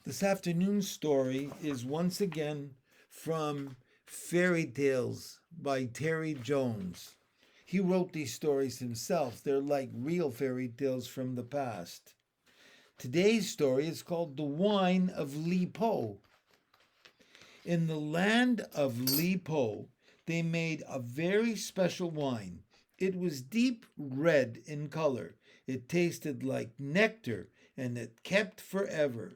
This afternoon's story is once again from Fairy Tales by Terry Jones. He wrote these stories himself. They're like real fairy tales from the past. Today's story is called The Wine of Li Po. In the land of Li Po, they made a very special wine. It was deep red in color. It tasted like nectar and it kept forever.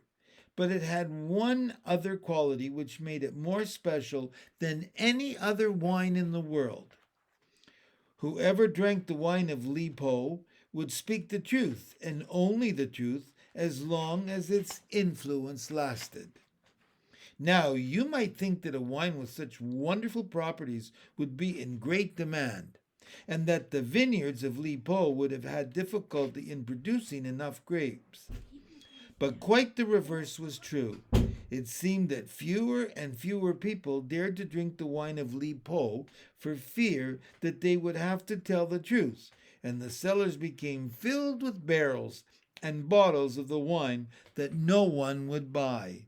But it had one other quality which made it more special than any other wine in the world. Whoever drank the wine of Li Po would speak the truth, and only the truth, as long as its influence lasted. Now, you might think that a wine with such wonderful properties would be in great demand, and that the vineyards of Li Po would have had difficulty in producing enough grapes. But quite the reverse was true. It seemed that fewer and fewer people dared to drink the wine of Li Po for fear that they would have to tell the truth, and the cellars became filled with barrels and bottles of the wine that no one would buy.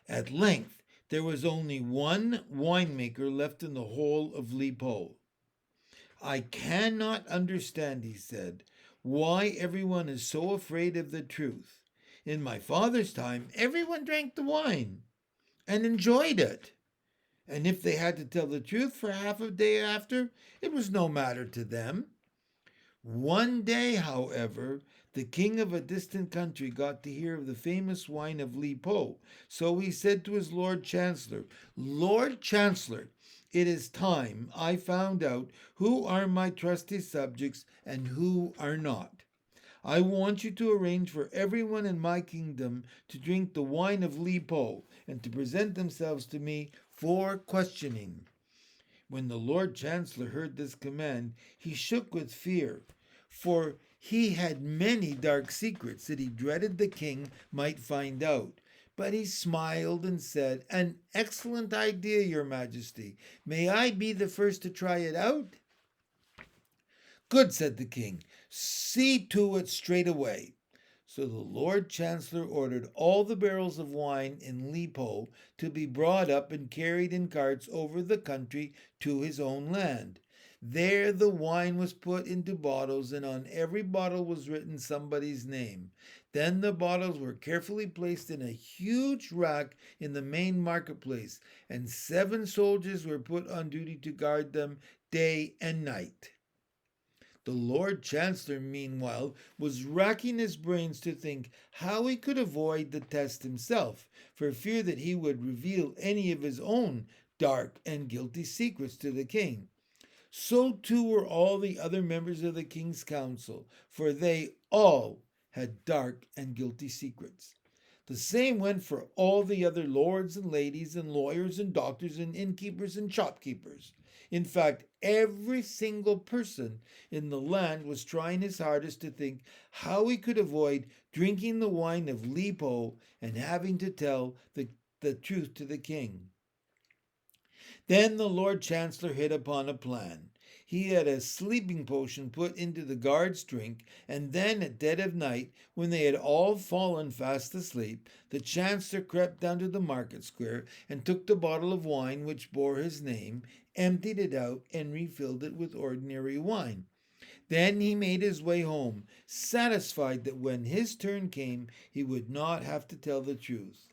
At length, there was only one winemaker left in the whole of Li Po. I cannot understand, he said, why everyone is so afraid of the truth. In my father's time, everyone drank the wine and enjoyed it. And if they had to tell the truth for half a day after, it was no matter to them. One day, however, the king of a distant country got to hear of the famous wine of Li Po. So he said to his Lord Chancellor, Lord Chancellor, it is time I found out who are my trusty subjects and who are not. I want you to arrange for everyone in my kingdom to drink the wine of Li Po and to present themselves to me for questioning. When the Lord Chancellor heard this command, he shook with fear, for he had many dark secrets that he dreaded the king might find out. But he smiled and said, An excellent idea, your majesty. May I be the first to try it out? Good, said the king. See to it straight away. So the Lord Chancellor ordered all the barrels of wine in Li Po to be brought up and carried in carts over the country to his own land. There the wine was put into bottles, and on every bottle was written somebody's name. Then the bottles were carefully placed in a huge rack in the main marketplace, and 7 soldiers were put on duty to guard them day and night. The Lord Chancellor, meanwhile, was racking his brains to think how he could avoid the test himself, for fear that he would reveal any of his own dark and guilty secrets to the king. So too were all the other members of the king's council, for they all had dark and guilty secrets. The same went for all the other lords and ladies and lawyers and doctors and innkeepers and shopkeepers. In fact, every single person in the land was trying his hardest to think how he could avoid drinking the wine of Li Po and having to tell the truth to the king. Then the Lord Chancellor hit upon a plan. He had a sleeping potion put into the guard's drink, and then at dead of night, when they had all fallen fast asleep, the Chancellor crept down to the market square and took the bottle of wine which bore his name, emptied it out, and refilled it with ordinary wine. Then he made his way home, satisfied that when his turn came, he would not have to tell the truth.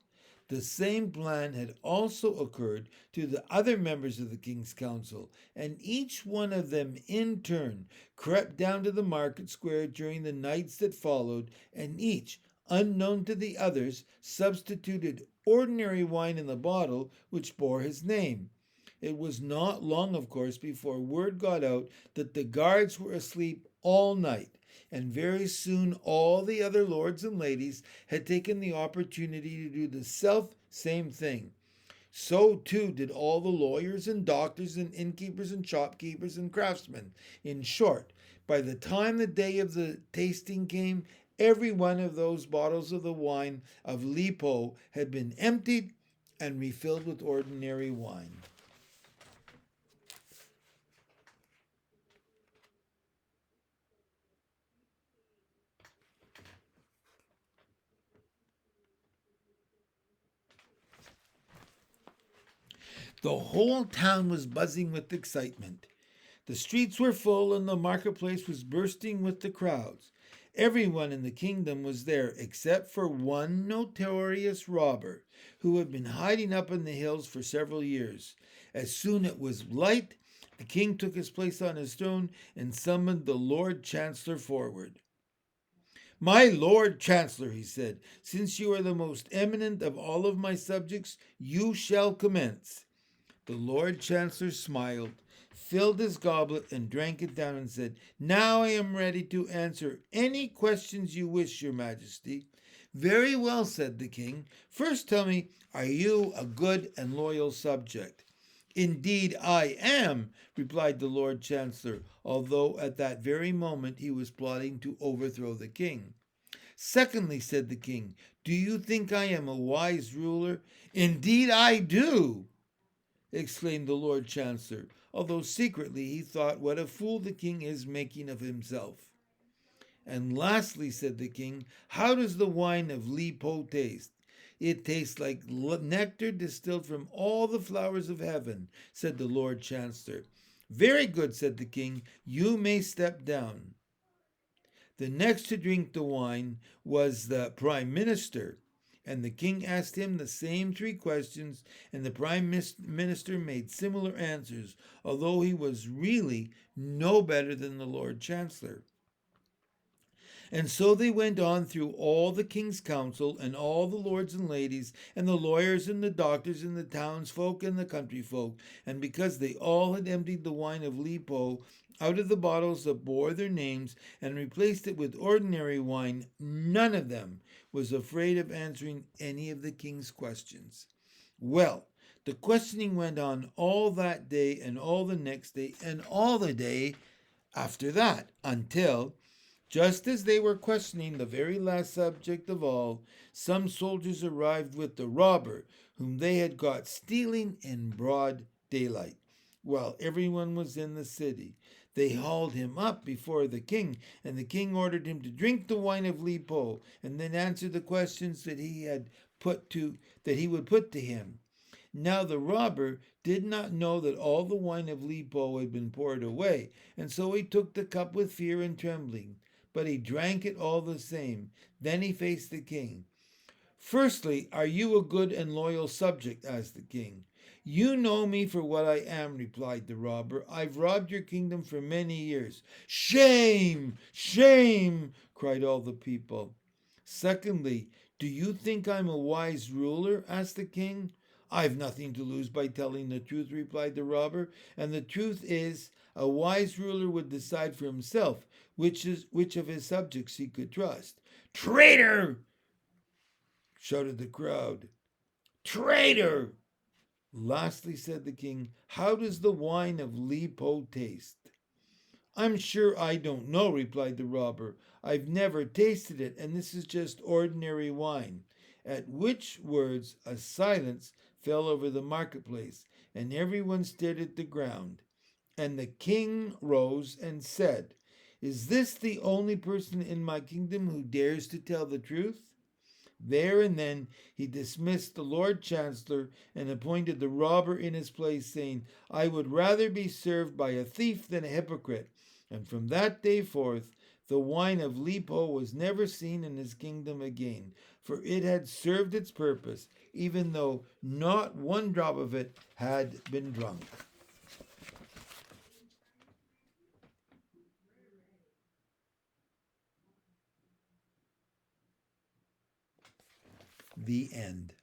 The same plan had also occurred to the other members of the king's council, and each one of them in turn crept down to the market square during the nights that followed, and each, unknown to the others, substituted ordinary wine in the bottle which bore his name. It was not long, of course, before word got out that the guards were asleep all night, and very soon all the other lords and ladies had taken the opportunity to do the self same thing. So too did all the lawyers and doctors and innkeepers and shopkeepers and craftsmen. In short, by the time the day of the tasting came, every one of those bottles of the wine of Li Po had been emptied and refilled with ordinary wine. The whole town was buzzing with excitement. The streets were full and the marketplace was bursting with the crowds. Everyone in the kingdom was there except for one notorious robber who had been hiding up in the hills for several years. As soon as it was light, the king took his place on his throne and summoned the Lord Chancellor forward. "My Lord Chancellor," he said, "since you are the most eminent of all of my subjects, you shall commence." The Lord Chancellor smiled, filled his goblet, and drank it down, and said, "Now I am ready to answer any questions you wish, your majesty." "Very well," said the king. "First tell me, are you a good and loyal subject?" "Indeed I am," replied the Lord Chancellor, although at that very moment he was plotting to overthrow the king. "Secondly," said the king, "do you think I am a wise ruler?" "Indeed I do," exclaimed the Lord Chancellor, although secretly he thought what a fool the king is making of himself. "And lastly," said the king, "how does the wine of Li Po taste?" "It tastes like nectar distilled from all the flowers of heaven," said the Lord Chancellor. "Very good," said the king, "you may step down." The next to drink the wine was the Prime Minister, and the king asked him the same three questions, and the Prime Minister made similar answers, although he was really no better than the Lord Chancellor. And so they went on through all the king's council, and all the lords and ladies, and the lawyers and the doctors, and the townsfolk and the country folk, and because they all had emptied the wine of Li Po out of the bottles that bore their names and replaced it with ordinary wine, none of them was afraid of answering any of the king's questions. Well, the questioning went on all that day and all the next day and all the day after that, until, just as they were questioning the very last subject of all, some soldiers arrived with the robber whom they had caught stealing in broad daylight, while everyone was in the city. They hauled him up before the king, and the king ordered him to drink the wine of Li Po, and then answer the questions that he would put to him. Now the robber did not know that all the wine of Li Po had been poured away, and so he took the cup with fear and trembling. But he drank it all the same. Then he faced the king. "Firstly, are you a good and loyal subject?" asked the king. "You know me for what I am," replied the robber. "I've robbed your kingdom for many years." "Shame! Shame!" cried all the people. "Secondly, do you think I'm a wise ruler?" asked the king. "I've nothing to lose by telling the truth," replied the robber, "and the truth is, a wise ruler would decide for himself which of his subjects he could trust." "Traitor!" shouted the crowd. "Traitor!" "Lastly," said the king, "how does the wine of Li Po taste?" "I'm sure I don't know," replied the robber. "I've never tasted it, and this is just ordinary wine." At which words a silence fell over the marketplace, and everyone stared at the ground. And the king rose and said, "Is this the only person in my kingdom who dares to tell the truth?" There and then he dismissed the Lord Chancellor and appointed the robber in his place, saying, "I would rather be served by a thief than a hypocrite." And from that day forth, the wine of Li Po was never seen in his kingdom again, for it had served its purpose, even though not one drop of it had been drunk. The end.